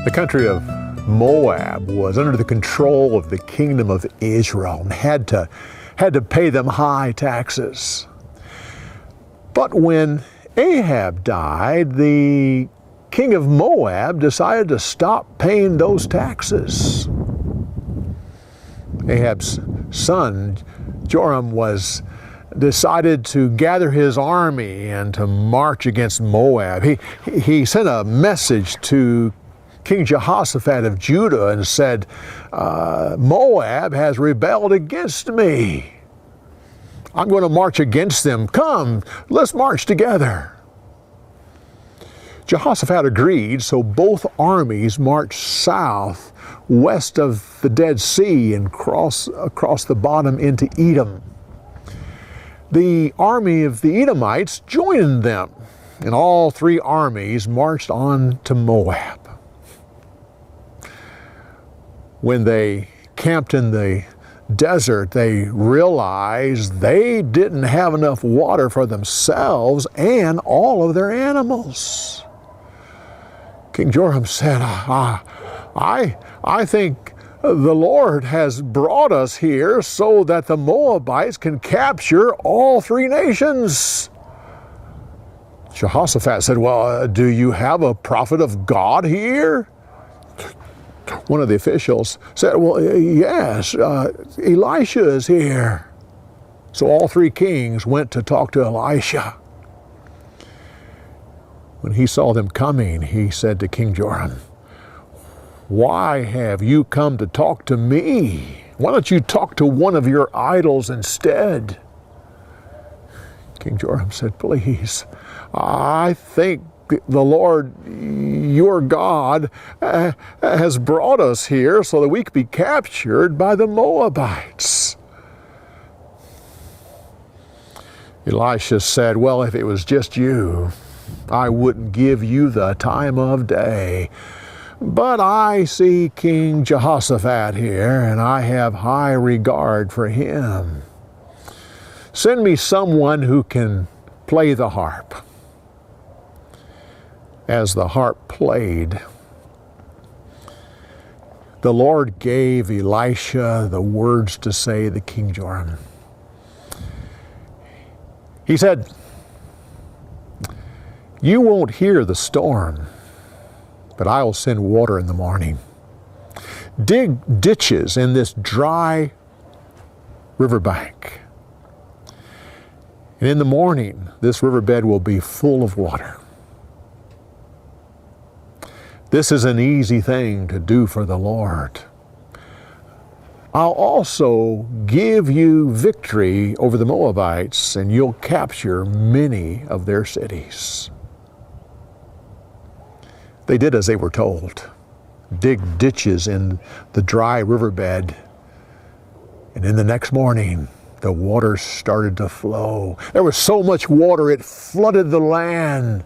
The country of Moab was under the control of the kingdom of Israel and had to pay them high taxes. But when Ahab died, the king of Moab decided to stop paying those taxes. Ahab's son, Joram, decided to gather his army and to march against Moab. He sent a message to King Jehoshaphat of Judah and said, Moab has rebelled against me. I'm going to march against them. Come, let's march together. Jehoshaphat agreed, so both armies marched south, west of the Dead Sea, and across the bottom into Edom. The army of the Edomites joined them, and all three armies marched on to Moab. When they camped in the desert, they realized they didn't have enough water for themselves and all of their animals. King Joram said, I think the Lord has brought us here so that the Moabites can capture all three nations. Jehoshaphat said, well, do you have a prophet of God here? One of the officials said, well, yes, Elisha is here. So all three kings went to talk to Elisha. When he saw them coming, he said to King Joram, why have you come to talk to me? Why don't you talk to one of your idols instead? King Joram said, please, I think the Lord, your God, has brought us here so that we could be captured by the Moabites. Elisha said, well, if it was just you, I wouldn't give you the time of day. But I see King Jehoshaphat here, and I have high regard for him. Send me someone who can play the harp. As the harp played, the Lord gave Elisha the words to say to King Joram. He said, you won't hear the storm, but I will send water in the morning. Dig ditches in this dry riverbank. And in the morning, this riverbed will be full of water. This is an easy thing to do for the Lord. I'll also give you victory over the Moabites, and you'll capture many of their cities. They did as they were told. Dig ditches in the dry riverbed. And in the next morning, the water started to flow. There was so much water, it flooded the land.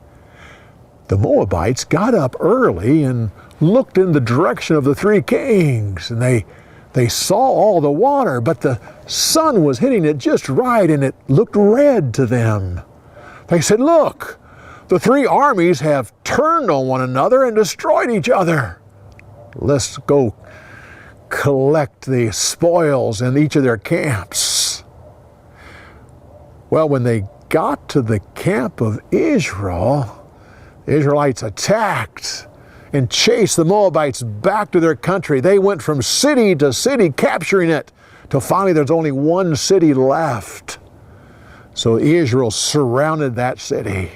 The Moabites got up early and looked in the direction of the three kings, and they saw all the water, but the sun was hitting it just right, and it looked red to them. They said, look, the three armies have turned on one another and destroyed each other. Let's go collect the spoils in each of their camps. Well, when they got to the camp of Israel, the Israelites attacked and chased the Moabites back to their country. They went from city to city, capturing it, till finally there's only one city left. So Israel surrounded that city.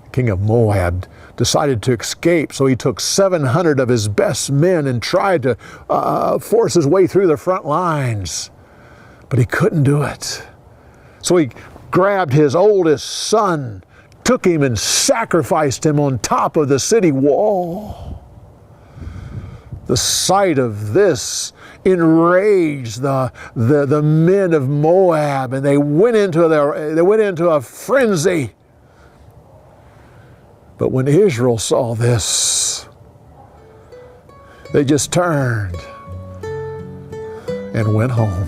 The king of Moab decided to escape, so he took 700 of his best men and tried to force his way through the front lines. But he couldn't do it. So he grabbed his oldest son, took him and sacrificed him on top of the city wall. The sight of this enraged the men of Moab, and they went into a frenzy. But when Israel saw this, they just turned and went home.